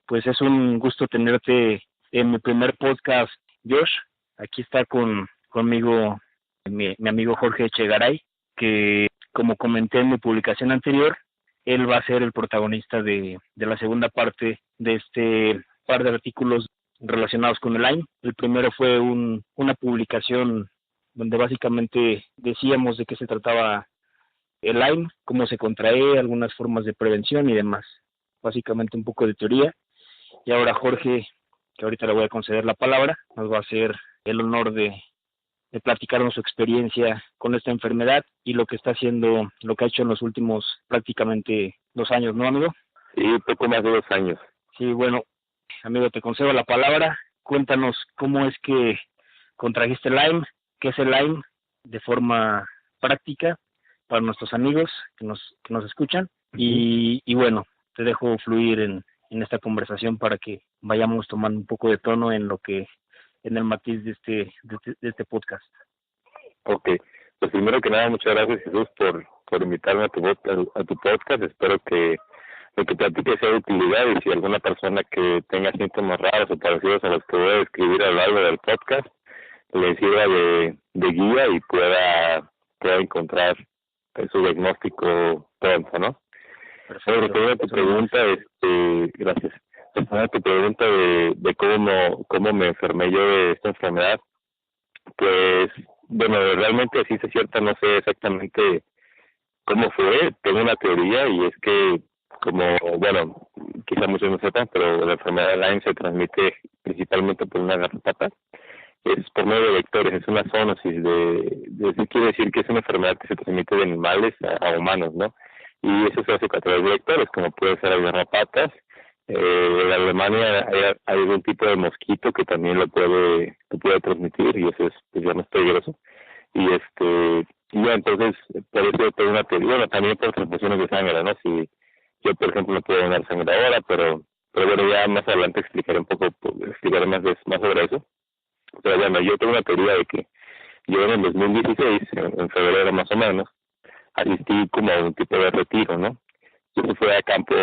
Pues es un gusto tenerte en mi primer podcast, Josh. Aquí está conmigo mi amigo Jorge Echegaray, que como comenté en mi publicación anterior, él va a ser el protagonista de la segunda parte de este par de artículos relacionados con el AIM. El primero fue una publicación donde básicamente decíamos de qué se trataba el AIM, cómo se contrae, algunas formas de prevención y demás. Básicamente un poco de teoría. Y ahora Jorge, que ahorita le voy a conceder la palabra, nos va a hacer el honor de platicarnos su experiencia con esta enfermedad y lo que está haciendo, lo que ha hecho en los últimos prácticamente 2 años, ¿no, amigo? Sí, poco más de 2 años. Sí, bueno, amigo, te concedo la palabra. Cuéntanos cómo es que contrajiste el Lyme, qué es el Lyme de forma práctica para nuestros amigos que nos escuchan. Y bueno, te dejo fluir en esta conversación para que vayamos tomando un poco de tono en el matiz de este podcast. Ok, pues primero que nada, muchas gracias, Jesús, por invitarme a tu podcast. Espero que lo que platiques sea de utilidad, y si alguna persona que tenga síntomas raros o parecidos a los que voy a describir a lo largo del podcast le sirva de guía y pueda encontrar su diagnóstico pronto, ¿no? Perfecto. Respondiendo a tu pregunta, gracias. Respondiendo a tu pregunta de cómo me enfermé yo de esta enfermedad, pues, bueno, realmente así es cierta, no sé exactamente cómo fue. Tengo una teoría, y es que, como, bueno, quizá muchos no sepan, pero la enfermedad de Lyme se transmite principalmente por una garrapata. Es por medio de vectores, es una zoonosis, eso quiere decir que es una enfermedad que se transmite de animales a humanos, ¿no? Y eso se hace a través de vectores, como puede ser las garrapatas. En Alemania hay algún tipo de mosquito que también lo puede transmitir, y eso es, pues, ya más peligroso. Y ya, entonces, por eso tengo una teoría. Bueno, también por transfusiones de sangre, ¿no? Si yo, por ejemplo, no puedo donar sangre ahora, pero bueno, ya más adelante explicaré más sobre eso. Pero bueno, yo tengo una teoría de que yo en el 2016, en febrero más o menos, asistí como a un tipo de retiro, ¿no? Y eso fue a campo,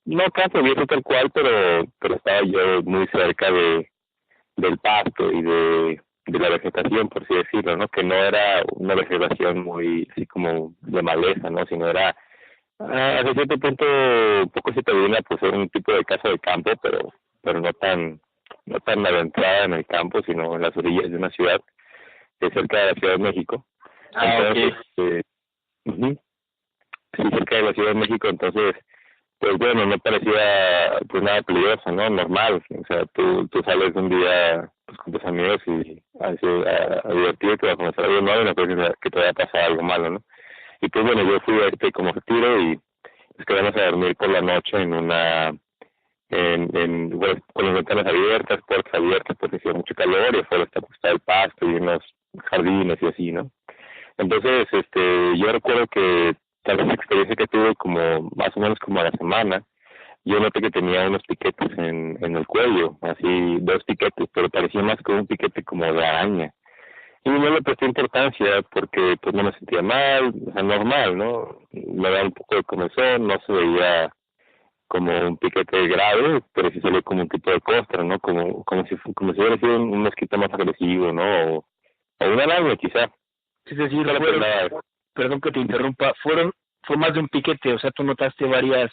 no campo abierto tal cual, pero estaba yo muy cerca del pasto y de la vegetación, por así decirlo, ¿no? Que no era una vegetación muy así como de maleza, ¿no? Sino era, hasta cierto punto, un poco citadina, pues era un tipo de casa de campo, pero no tan adentrada en el campo, sino en las orillas de una ciudad, que es cerca de la Ciudad de México. Entonces, Okay. Sí, cerca de la Ciudad de México. Entonces, pues bueno, no parecía pues nada peligroso, ¿no? Normal. O sea, tú sales un día pues con tus amigos y a divertirte, a conocer algo nuevo, y no crees que te vaya a pasar algo malo, ¿no? Y pues bueno, yo fui a como retiro, y nos quedamos a dormir por la noche bueno, con las ventanas abiertas, puertas abiertas, porque hacía mucho calor, y afuera está el pasto y unos jardines y así, ¿no? Entonces, yo recuerdo que tal vez la experiencia que tuve, como más o menos como a la semana, yo noté que tenía unos piquetes en el cuello, así 2 piquetes, pero parecía más como un piquete como de araña. Y no le presté importancia porque pues no me sentía mal, o sea, normal, ¿no? Me daba un poco de comezón, no se veía como un piquete grave, pero sí se ve como un tipo de costra, ¿no? Como si hubiera sido un mosquito más agresivo, ¿no? O una araña, quizá. Es decir, perdón que te interrumpa, fue más de un piquete, o sea, tú notaste varias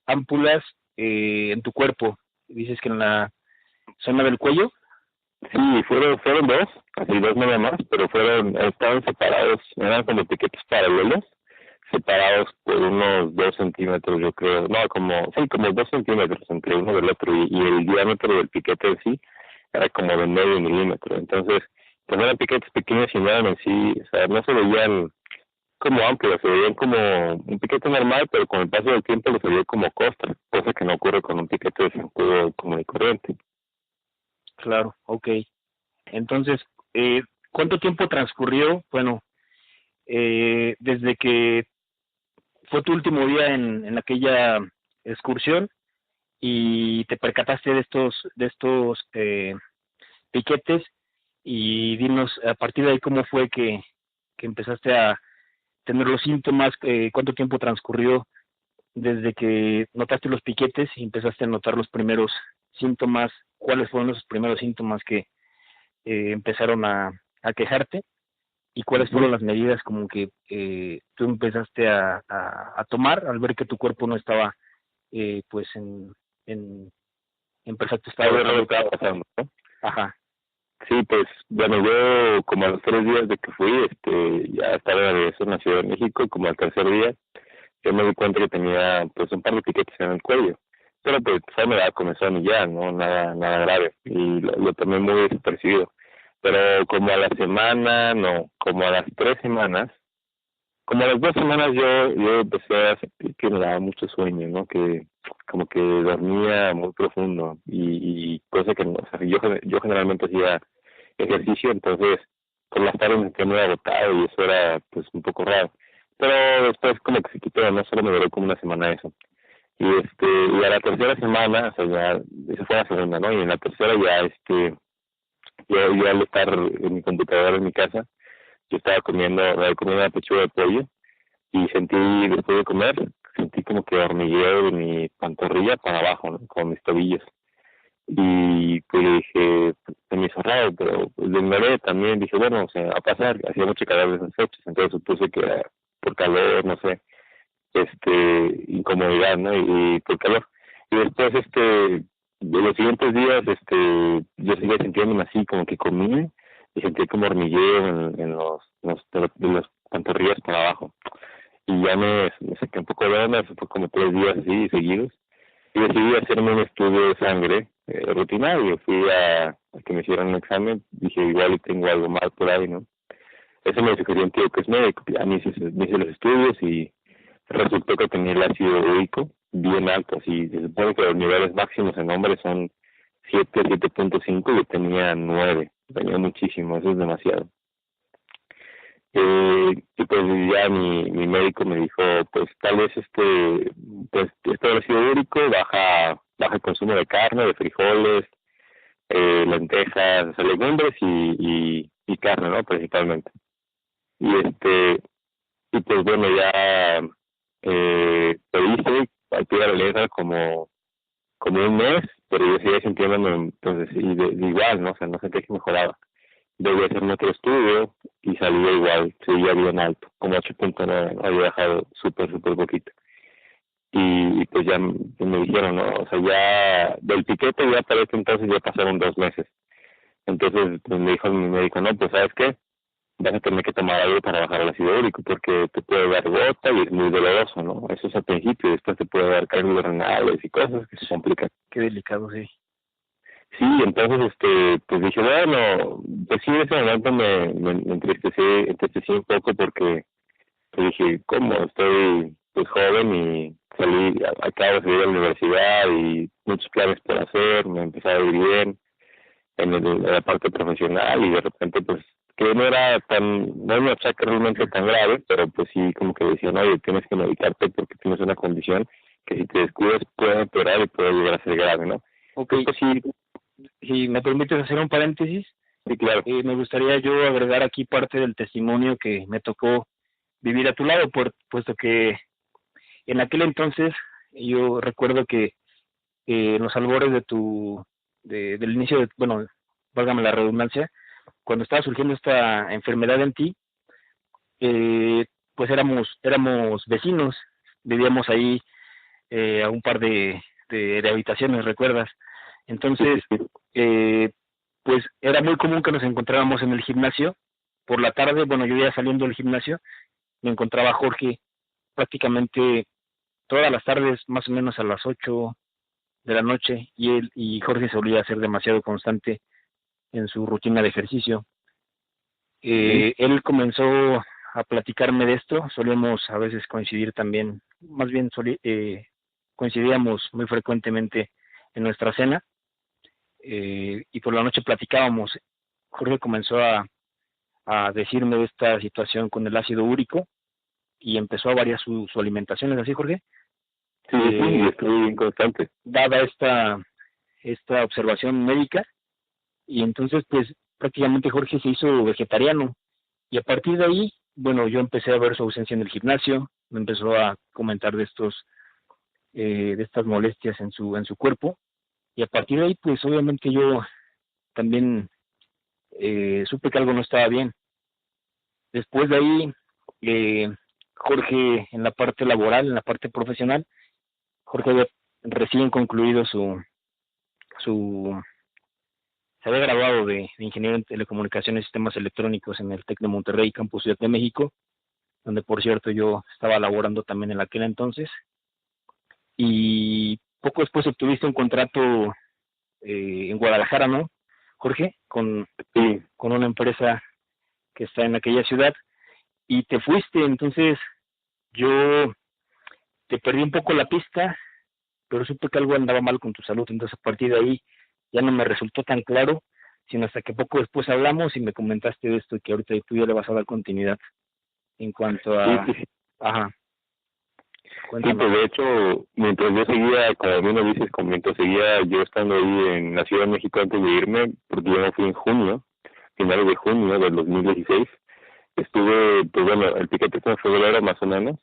ámpulas en tu cuerpo, dices que en la zona del cuello. Sí, fueron 2, así 2 nada más, pero estaban separados, eran como piquetes paralelos, separados por unos 2 centímetros, yo creo, no, como 2 centímetros entre uno del otro, y el diámetro del piquete en sí era como de medio milímetro. Entonces, pues eran piquetes pequeños y no eran en sí, o sea, no se veían como amplios, se veían como un piquete normal, pero con el paso del tiempo se veía como costra, cosa que no ocurre con un piquete de zancudo común y corriente. Claro, okay. Entonces, ¿cuánto tiempo transcurrió? Bueno, desde que fue tu último día en aquella excursión y te percataste de estos piquetes, y dinos a partir de ahí cómo fue que empezaste a tener los síntomas, cuánto tiempo transcurrió desde que notaste los piquetes y empezaste a notar los primeros síntomas, ¿cuáles fueron los primeros síntomas que empezaron a quejarte? ¿Y cuáles fueron las medidas como que tú empezaste a tomar al ver que tu cuerpo no estaba pues en perfecto estado? Todo lo que estaba pasando, ¿no? Ajá. Sí, pues, bueno, yo como a los 3 días de que fui, ya estaba de regreso en la Ciudad de México, como al tercer día, yo me di cuenta que tenía, pues, un par de piquetes en el cuello. Pero, pues, esa me comenzó a millar, ¿no? Nada grave. Y lo tomé muy desapercibido. Pero como a la semana, no, como a las 3 semanas, como a las 2 semanas yo empecé a sentir que me daba mucho sueño, ¿no? Que como que dormía muy profundo y cosa que no, o sea, yo generalmente hacía ejercicio, entonces por las tardes me sentía muy agotado y eso era pues un poco raro. Pero después como que se quitó, no solo me duró como una semana eso. Y a la tercera semana, o sea, ya, esa fue la segunda, ¿no? Y en la tercera ya yo al estar en mi computadora en mi casa, yo estaba comiendo una pechuga de pollo y después de comer, sentí como que hormigueo de mi pantorrilla para abajo, ¿no? Con mis tobillos. Y pues dije, se me hizo raro, pero pues, de ignoré también, dije, bueno, o sea, va a pasar, hacía mucho calor de esas fechas, entonces supuse que era por calor, no sé, incomodidad, ¿no? Y por calor. Y después, de los siguientes días, yo seguía sintiéndome así, como que comía y sentí como hormigueo de los pantorrillas para abajo. Y ya me saqué un poco de onda, eso fue como 3 días así seguidos, y decidí hacerme un estudio de sangre rutinario. Fui a que me hicieran un examen, dije igual y tengo algo mal por ahí, ¿no? Eso me sugirió un tío que es médico, ya me hice los estudios y resultó que tenía el ácido úrico bien alto, así se supone que los niveles máximos en hombres son 7.5 y yo tenía 9, tenía muchísimo, eso es demasiado. Y pues ya mi médico me dijo, pues tal vez pues esto del ácido úrico, baja el consumo de carne, de frijoles, lentejas, o sea, legumbres y carne, ¿no? Principalmente. Y y pues bueno, ya lo hice al pie de la letra como un mes, pero yo seguía sintiéndome, entonces, de igual, ¿no? O sea, no sentía que mejoraba. Debí hacerme otro estudio y salía igual, seguía bien alto, como 8.9, ¿no? Había bajado súper poquito. Y pues ya me dijeron, ¿no? O sea, ya del piquete ya para este entonces ya pasaron 2 meses. Entonces pues, me dijo mi médico, no, pues ¿sabes qué? Vas a tener que tomar algo para bajar el ácido úrico porque te puede dar gota y es muy doloroso, ¿no? Eso es al principio, después te puede dar cálculos renales y cosas que se complican. Qué delicado, sí. Sí, entonces, pues dije, bueno, pues sí, en ese momento me entristecí un poco porque pues dije, ¿cómo? Estoy pues joven y acabo de salir de la universidad y muchos planes por hacer, me empecé a ir bien en la parte profesional y de repente pues que no era un achaque realmente tan grave, pero pues sí como que decían, oye, tienes que medicarte porque tienes una condición que si te descuidas puede empeorar y puede llegar a ser grave, ¿no? Ok, pues sí, si me permites hacer un paréntesis, sí, claro. Me gustaría yo agregar aquí parte del testimonio que me tocó vivir a tu lado, puesto que en aquel entonces yo recuerdo que en los albores del inicio de, bueno, válgame la redundancia, cuando estaba surgiendo esta enfermedad en ti, pues éramos vecinos, vivíamos ahí a un par de habitaciones, ¿recuerdas? Entonces, pues era muy común que nos encontráramos en el gimnasio. Por la tarde, bueno, yo ya saliendo del gimnasio, me encontraba Jorge prácticamente todas las tardes, más o menos a las 8 de la noche, y Jorge solía ser demasiado constante en su rutina de ejercicio. Él comenzó a platicarme de esto, solíamos a veces coincidir también, más bien coincidíamos muy frecuentemente en nuestra cena, y por la noche platicábamos. Jorge comenzó a decirme de esta situación con el ácido úrico y empezó a variar su alimentación, ¿es así, Jorge? Sí, estoy bien constante. Dada esta observación médica, y entonces pues prácticamente Jorge se hizo vegetariano, y a partir de ahí, bueno, yo empecé a ver su ausencia en el gimnasio, me empezó a comentar de estos de estas molestias en su cuerpo, y a partir de ahí pues obviamente yo también supe que algo no estaba bien. Después de ahí Jorge, en la parte laboral, en la parte profesional, Jorge había recién concluido su se había graduado de ingeniero en telecomunicaciones y sistemas electrónicos en el TEC de Monterrey, Campus Ciudad de México, donde por cierto yo estaba laborando también en aquel entonces, y poco después obtuviste un contrato en Guadalajara, ¿no, Jorge? Con una empresa que está en aquella ciudad, y te fuiste. Entonces yo te perdí un poco la pista, pero supe que algo andaba mal con tu salud. Entonces a partir de ahí ya no me resultó tan claro, sino hasta que poco después hablamos y me comentaste de esto, y que ahorita tú ya le vas a dar continuidad en cuanto a... Sí, sí. Ajá. Sí, pues de hecho, mientras yo seguía, como bien lo dices, mientras seguía yo estando ahí en la Ciudad de México antes de irme, porque yo me fui en junio, finales de junio del 2016, estuve, pues bueno, el piquete fue en febrero más o menos,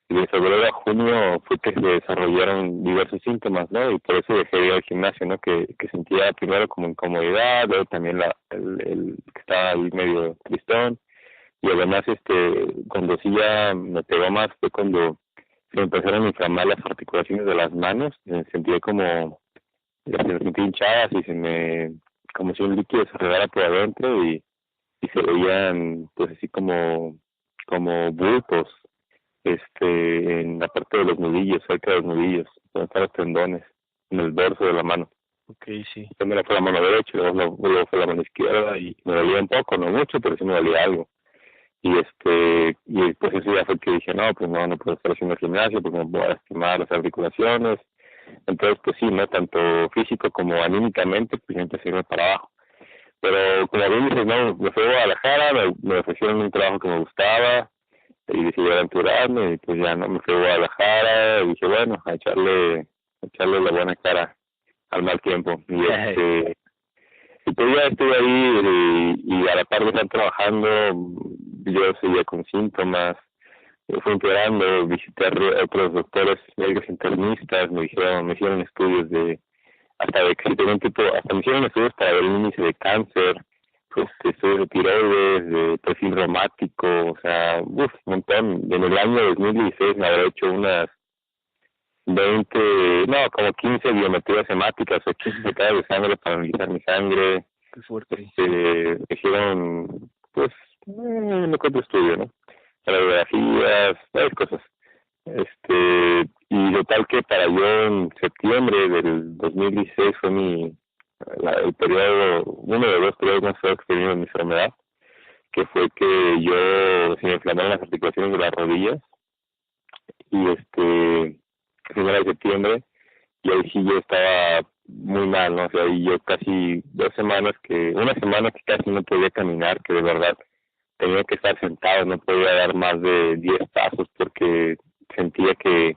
y de febrero a junio fue que se desarrollaron diversos síntomas, ¿no? Y por eso dejé de ir al gimnasio, ¿no? Que sentía primero como incomodidad, luego también el que estaba ahí medio tristón, y además cuando sí ya me pegó más fue cuando se empezaron a inflamar las articulaciones de las manos, sentía como, se me sentía hinchadas y como si un líquido se regara por adentro, y se veían pues así como bultos en la parte de los nudillos, cerca de los nudillos, donde están los tendones, en el dorso de la mano. Okay, sí. Primero fue la mano derecha, luego fue la mano izquierda, y me dolía un poco, no mucho, pero sí me dolía algo. Y pues eso ya fue que dije, no, pues no puedo estar haciendo gimnasio porque me voy a lastimar las articulaciones. Entonces, pues sí, ¿no? Tanto físico como anímicamente, pues ya empecé a irme para abajo. Pero como bien dices, no, me fui a Guadalajara, me ofrecieron un trabajo que me gustaba, y decidí aventurarme, y pues ya no me fui a Guadalajara, y dije, bueno, a echarle la buena cara al mal tiempo. Y pues ya estuve ahí, y a la par de estar trabajando, yo seguía con síntomas, fui empeorando, visité a otros doctores, médicos internistas, me hicieron estudios hasta me hicieron estudios para ver el índice de cáncer, pues estudios de tiroides, de perfil reumático, o sea, un montón. En el año 2016 me habré hecho unas como 15 biometrías hemáticas o 15 sacadas de sangre para analizar mi sangre. Qué fuerte. Hicieron, pues, no cuento estudio, ¿no? Radiografías, varias cosas. Y total que para yo en septiembre del 2016 fue el periodo, uno de los periodos más feos que he tenido en mi enfermedad, que fue que se me inflamaron las articulaciones de las rodillas, y final de septiembre, y ahí sí yo estaba muy mal, ¿no? O sea, ahí yo casi una semana que casi no podía caminar, que de verdad tenía que estar sentado, no podía dar más de 10 pasos porque sentía que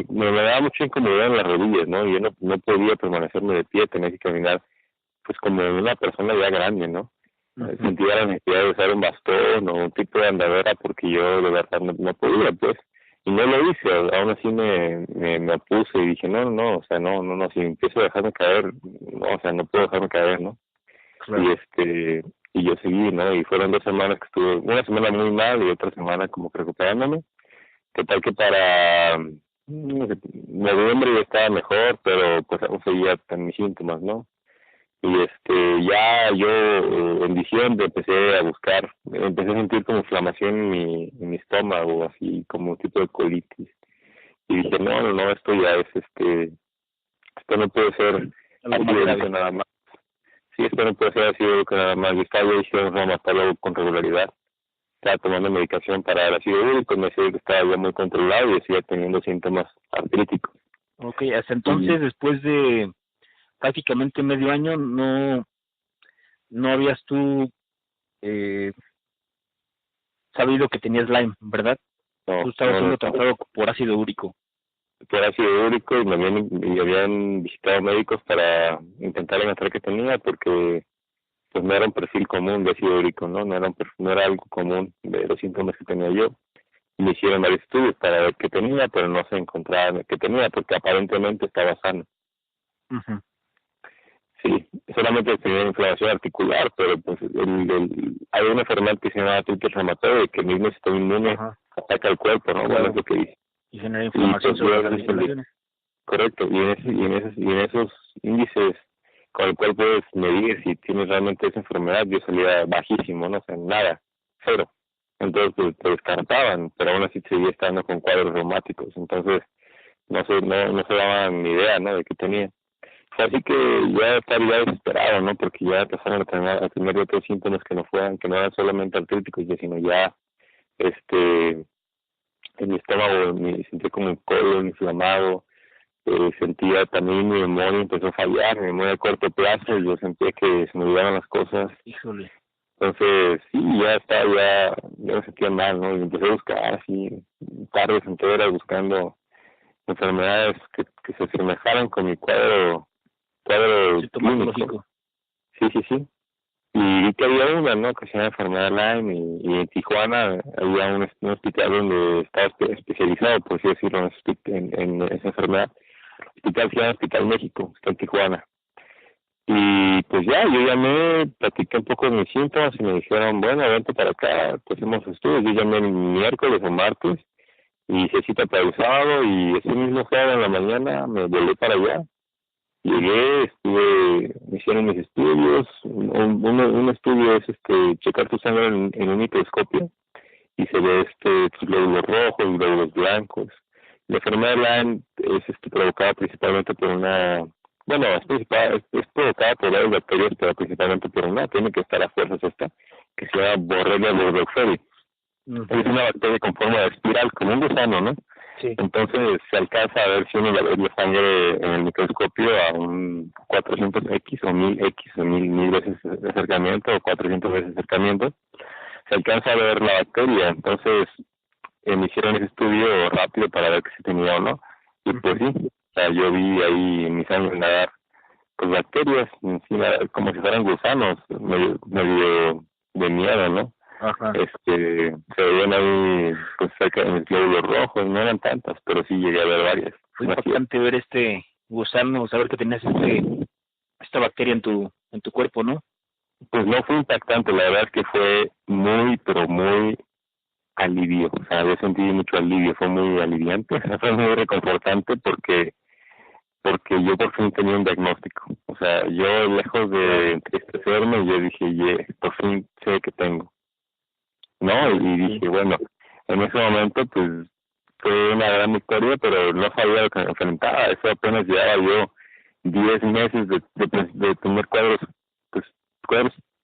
me daba mucha incomodidad en las rodillas, ¿no? Y yo no podía permanecerme de pie, tenía que caminar pues como una persona ya grande, ¿no? Uh-huh. Sentía la necesidad de usar un bastón o un tipo de andadera porque yo de verdad no podía, pues. Y no lo hice, aún así me opuse y dije, no, o sea, no, si empiezo a dejarme caer, no, o sea, no puedo dejarme caer, ¿no? Claro. Y yo seguí, ¿no? Y fueron 2 semanas que estuve, una semana muy mal y otra semana como que recuperándome. Total que para noviembre ya estaba mejor, pero pues aún seguía con mis síntomas, ¿no? Y ya yo en diciembre empecé a sentir como inflamación en mi estómago, así como un tipo de colitis. Y dije, no, esto ya es, esto no puede ser así de nada más. Sí, esto no puede ser así de nada más. Yo estaba diciendo, vamos a matarlo con regularidad. Estaba tomando medicación para el ácido úrico, me decía que estaba ya muy controlado y seguía teniendo síntomas artríticos. Ok, hasta entonces, después de prácticamente medio año, no habías tú sabido que tenías Lyme, ¿verdad? No, tú estabas siendo tratado por ácido úrico. Por ácido úrico, y me habían visitado médicos para intentar encontrar qué tenía, porque pues no era un perfil común de ácido úrico, ¿no? No era algo común de los síntomas que tenía yo. me hicieron varios estudios para ver qué tenía, pero no se encontraba qué tenía, porque aparentemente estaba sano. Ujú. Sí, solamente tenía inflamación articular, pero pues hay una enfermedad que se llama artritis reumatoide, que el mismo sistema inmune Ajá. ataca el cuerpo, ¿no? Claro. Bueno, es lo que dice. Y genera Y inflamación pues sobre yo las articulaciones. correcto, y en esos índices con el cual puedes medir si tienes realmente esa enfermedad, yo salía bajísimo, no sé, nada, cero. Entonces pues, te descartaban, pero aún así seguía estando con cuadros reumáticos, entonces no se daban ni idea, ¿no?, de qué tenía. Fue así que ya estaría desesperado, ¿no?, porque ya empezaron a tener otros síntomas que no eran solamente artríticos, sino ya en mi estómago me sentí como un colon inflamado, sentía también mi memoria empezó a fallar, mi memoria a corto plazo, y yo sentía que se me olvidaban las cosas. Híjole. Entonces, sí, ya me sentía mal, ¿no? Y empecé a buscar así, tardes enteras buscando enfermedades que se asemejaran con mi cuadro clínico. Sintomatológico. Sí. Y vi que había una, ¿no?, que se llama enfermedad Lyme, y en Tijuana había un hospital donde estaba especializado, por así decirlo, en esa enfermedad. El hospital se llama Hospital México, está en Tijuana. Y pues ya, yo llamé, platiqué un poco de mis síntomas y me dijeron, bueno, vente para acá, pues hacemos estudios. Yo llamé el miércoles o martes y hice cita para el sábado, y ese mismo sábado en la mañana me volé para allá. Llegué, me hicieron mis estudios. Un estudio es checar tu sangre en un microscopio, y se ve tus glóbulos rojos, glóbulos blancos. La enfermedad de Lyme es provocada principalmente por es provocada por varias bacterias, pero principalmente por una, tiene que estar a fuerzas esta, que se llama Borrelia burgdorferi. Es una bacteria con forma de espiral, como un gusano, ¿no? Sí. Entonces se alcanza a ver si uno ve la sangre en el microscopio a un 400x o 1000x o mil veces de acercamiento, o 400 veces de acercamiento, se alcanza a ver la bacteria. Entonces me hicieron ese estudio rápido para ver que si tenía o no, y pues sí, o sea, yo vi ahí en mi sangre nadar pues bacterias, encima, como si fueran gusanos, medio de miedo, ¿no? Ajá. Se veían ahí pues cerca de mis glóbulos rojos, no eran tantas, pero sí llegué a ver varias. Fue importante ver este gusano, saber que tenías esta bacteria en tu cuerpo, ¿no? Pues no fue impactante, la verdad es que fue muy, pero muy alivio, o sea, yo sentí mucho alivio, fue muy aliviante, fue muy reconfortante porque yo por fin tenía un diagnóstico, o sea, yo lejos de entristecerme, yo dije, por fin sé que tengo, ¿no? Y dije, bueno, en ese momento pues fue una gran victoria, pero no sabía lo que me enfrentaba, eso apenas llevaba yo 10 meses de tener cuadros,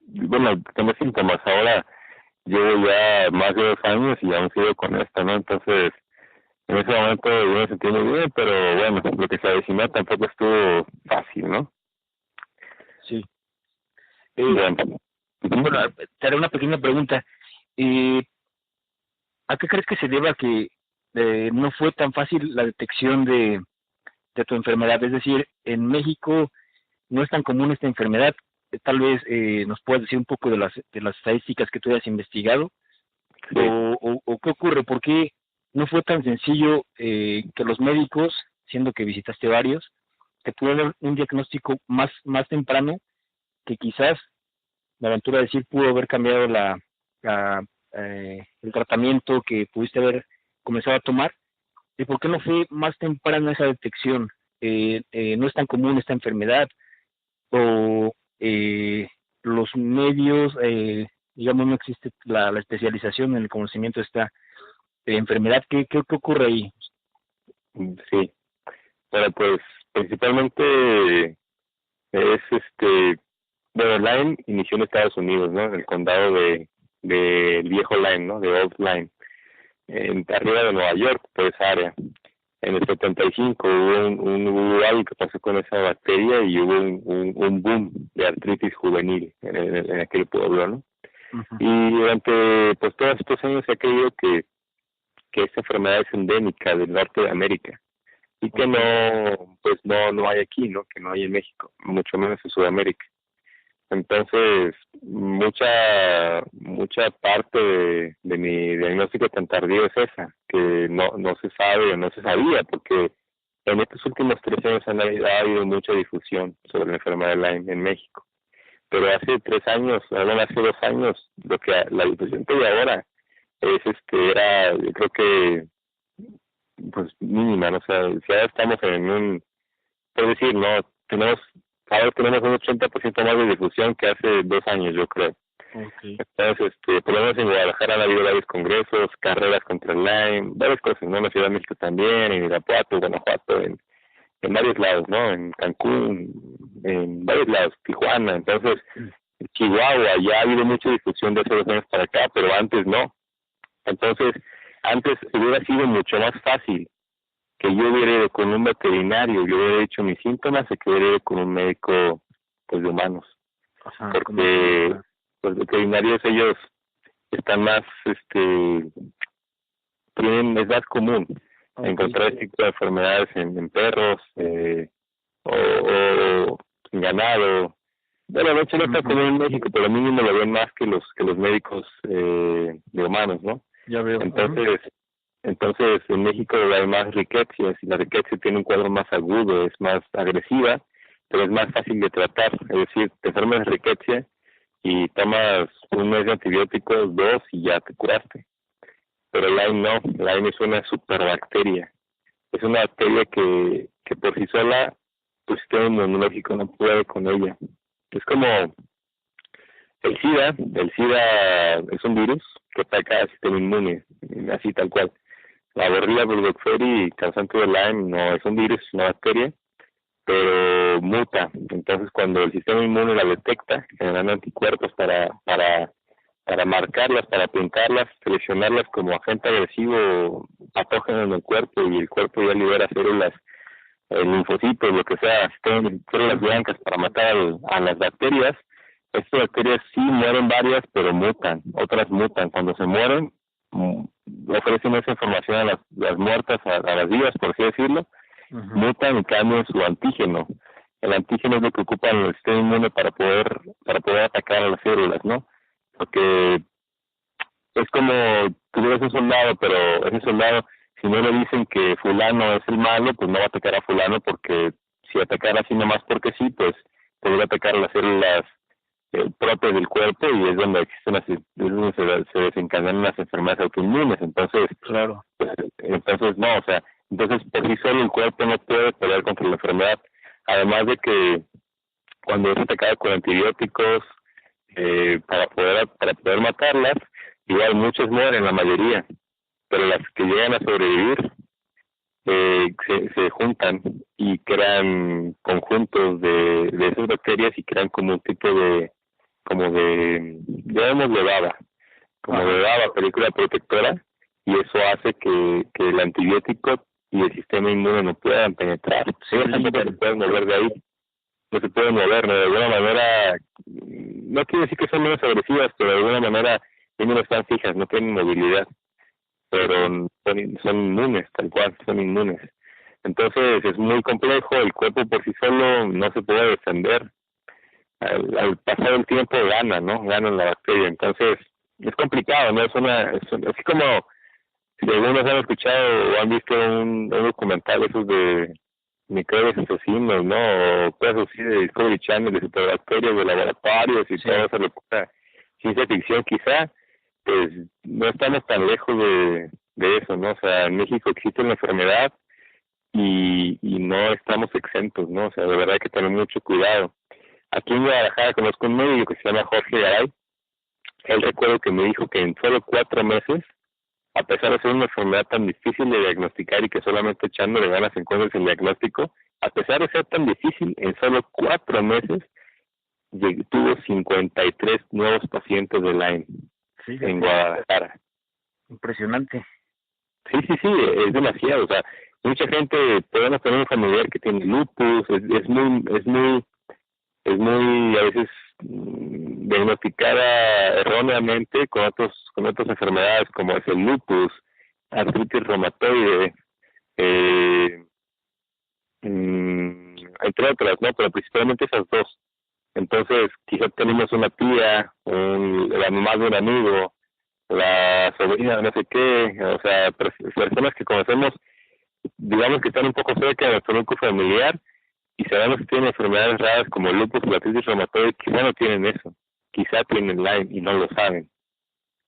bueno, tener síntomas. Ahora llevo ya más de 2 años y aún sigo con esto, ¿no? Entonces, en ese momento yo me sentí muy bien, pero bueno, lo que se avecinó tampoco estuvo fácil, ¿no? Sí. Bueno, Bueno, te haré una pequeña pregunta. ¿A qué crees que se deba que no fue tan fácil la detección de tu enfermedad? Es decir, en México no es tan común esta enfermedad. Tal vez nos puedas decir un poco de las estadísticas que tú hayas investigado. sí. O qué ocurre, ¿por qué no fue tan sencillo que los médicos, siendo que visitaste varios, te pudieran dar un diagnóstico más temprano, que quizás, me aventuro a decir, pudo haber cambiado el tratamiento que pudiste haber comenzado a tomar? ¿Y por qué no fue más temprana esa detección? ¿No es tan común esta enfermedad? ¿O los medios, digamos, no existe la especialización en el conocimiento de esta enfermedad? ¿Qué ocurre ahí? Sí, pero pues principalmente es bueno, Lyme inició en Estados Unidos, ¿no? En el condado de el viejo Lyme, ¿no? De Old Lyme, arriba de Nueva York, por esa área. En el 75 hubo algo que pasó con esa bacteria, y hubo un boom de artritis juvenil en aquel pueblo, ¿no? Uh-huh. Y durante pues todos estos años se ha creído que esta enfermedad es endémica del norte de América, y que no hay aquí, ¿no? Que no hay en México, mucho menos en Sudamérica. Entonces, mucha parte de mi diagnóstico tan tardío es esa, que no se sabe o no se sabía, porque en estos últimos 3 años ha habido mucha difusión sobre la enfermedad de Lyme en México. Pero hace 3 años, bueno, hace 2 años, la difusión que hay ahora es yo creo que pues mínima, ¿no? O sea, ya estamos es decir, no, ahora tenemos un 80% más de difusión que hace 2 años, yo creo. Okay. Entonces, por lo menos en Guadalajara han habido varios congresos, carreras contra el Lyme, varias cosas, ¿no? En la Ciudad de México también, en Irapuato, Guanajuato, en varios lados, ¿no? En Cancún, en varios lados, Tijuana. Entonces, en Chihuahua ya ha habido mucha difusión de hace 2 años para acá, pero antes no. Entonces, antes hubiera sido mucho más fácil que yo hubiera ido con un veterinario, yo hubiera dicho mis síntomas, y que hubiera ido con un médico, pues, de humanos. Ajá, Porque los veterinarios, ellos están más, es más común encontrar este tipo de enfermedades en perros, o en ganado. Bueno, de hecho no está común en México, pero a mí me lo ven más que los médicos de humanos, ¿no? Ya veo. Entonces en México hay más riquecias, y la riqueza tiene un cuadro más agudo, es más agresiva, pero es más fácil de tratar. Es decir, te enfermas de riqueza y tomas un mes de antibióticos, 2, y ya te curaste. Pero Lyme no, Lyme es una superbacteria. Es una bacteria que por sí sola tu sistema inmunológico no puede con ella. Es como el SIDA es un virus que ataca al sistema inmune, así tal cual. La Borrelia burgdorferi, causante de Lyme, no es un virus, es una bacteria, pero muta. Entonces, cuando el sistema inmune la detecta, generando anticuerpos para marcarlas, para apuntarlas, seleccionarlas como agente agresivo patógeno en el cuerpo, y el cuerpo ya libera células, linfocitos, lo que sea, células blancas para matar a las bacterias. Estas bacterias sí mueren varias, pero mutan, otras mutan. Cuando se mueren, ofrecen esa información a las muertas, a las vivas, por así decirlo, mutan y cambian su antígeno. El antígeno es lo que ocupa el sistema inmune para poder atacar a las células, ¿no? Porque es como tuvieras un soldado, pero ese soldado, si no le dicen que fulano es el malo, pues no va a atacar a fulano, porque si atacara así nomás porque sí, pues podría atacar a las células propias del cuerpo, y es donde se desencadenan las enfermedades autoinmunes. Entonces, claro, entonces no, o sea, entonces por sí solo el cuerpo no puede pelear contra la enfermedad. Además de que cuando es atacado con antibióticos, para poder matarlas, igual muchos mueren, la mayoría, pero las que llegan a sobrevivir se juntan y crean conjuntos de esas bacterias, y crean como un tipo de llamémosle baba, de baba, película protectora, y eso hace que el antibiótico y el sistema inmune no puedan penetrar. Sí, no se pueden mover de ahí, no se pueden mover, ¿no? De alguna manera, no quiere decir que son menos agresivas, pero de alguna manera no están fijas, no tienen movilidad, pero son inmunes, tal cual, son inmunes. Entonces es muy complejo, el cuerpo por sí solo no se puede defender. Al pasar el tiempo gana la bacteria. Entonces es complicado, ¿no? Así como si algunos han escuchado o han visto un documental esos de microbios asesinos, ¿no? O cosas así de Discovery Channel, de superbacterias, de laboratorios y todo eso, ciencia ficción quizá, pues no estamos tan lejos de eso, ¿no? O sea, en México existe una enfermedad y no estamos exentos, ¿no? O sea, de verdad hay que tener mucho cuidado. Aquí en Guadalajara conozco un médico que se llama Jorge Garay. Él recuerdo que me dijo que en solo 4 meses, a pesar de ser una enfermedad tan difícil de diagnosticar y que solamente echándole ganas encuentras el diagnóstico, a pesar de ser tan difícil, en solo 4 meses tuvo 53 nuevos pacientes de Lyme en Guadalajara. Impresionante. Sí, es demasiado. O sea, mucha gente, podemos tener un familiar que tiene lupus, es muy a veces diagnosticada erróneamente con otras enfermedades, como es el lupus, artritis reumatoide, entre otras, ¿no? Pero principalmente esas dos. Entonces, quizá tenemos una tía, la mamá de un amigo, la sobrina, no sé qué, o sea, personas que conocemos, digamos que están un poco cerca de nuestro núcleo familiar y sabemos que tienen enfermedades raras como el lupus o la artritis reumatoide, quizá no tienen eso, quizá tienen Lyme y no lo saben.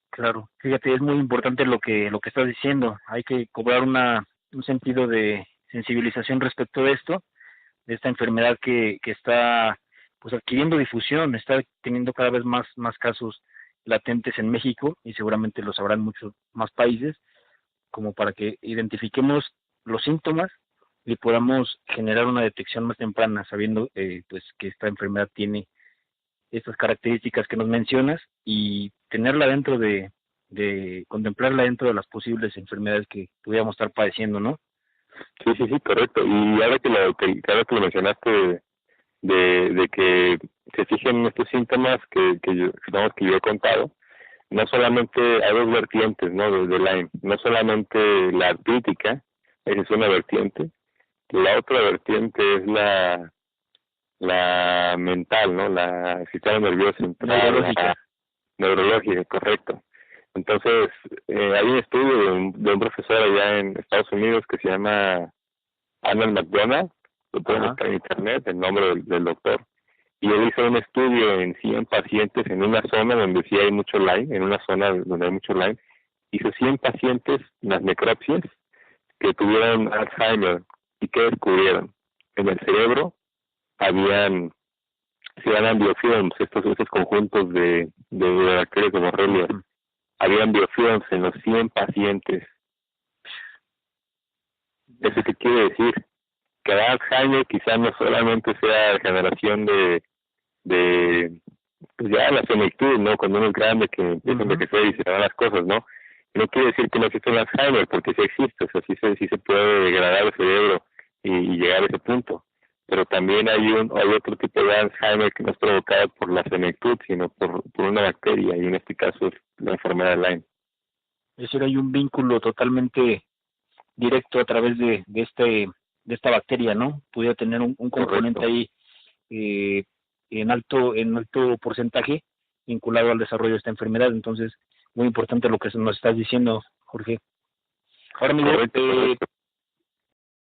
Claro, fíjate, es muy importante lo que estás diciendo. Hay que cobrar un sentido de sensibilización respecto de esto, de esta enfermedad que está pues adquiriendo difusión, está teniendo cada vez más casos latentes en México y seguramente los habrá en muchos más países, como para que identifiquemos los síntomas y podamos generar una detección más temprana, sabiendo pues que esta enfermedad tiene estas características que nos mencionas y tenerla dentro de contemplarla dentro de las posibles enfermedades que pudiéramos estar padeciendo, ¿no? Sí, correcto. Y ahora ahora que lo mencionaste de que se fijen en estos síntomas que yo he contado, no solamente hay dos vertientes, ¿no? De Lyme, no solamente la artrítica, esa es una vertiente, la otra vertiente es la mental, ¿no? La sistema nervioso central, Neurológica. neurológica, correcto. Entonces, hay un estudio de un profesor allá en Estados Unidos que se llama Arnold McDonald, lo pueden buscar en internet, el nombre del doctor, y él hizo un estudio en 100 pacientes en una zona donde sí hay mucho Lyme, en una zona donde hay mucho Lyme, hizo 100 pacientes, las necropsias, que tuvieron Alzheimer, y que descubrieron en el cerebro se llaman biofilms, estos conjuntos de bacterias de Borrelia, habían biofilms en los 100 pacientes. ¿Eso qué quiere decir? Que Alzheimer quizás no solamente sea generación de pues ya la senectud, ¿no? Cuando uno es grande que empieza a envejecer y se dan las cosas, ¿no? No quiere decir que no existe el Alzheimer, porque sí existe, o sea, sí se puede degradar el cerebro y llegar a ese punto. Pero también hay otro tipo de Alzheimer que no es provocado por la senectud, sino por una bacteria, y en este caso es la enfermedad de Lyme. Es decir, hay un vínculo totalmente directo a través de esta bacteria, ¿no? Pudiera tener un componente ahí en alto porcentaje vinculado al desarrollo de esta enfermedad. Entonces, muy importante lo que nos estás diciendo, Jorge. Ahora, amigo, Correcto.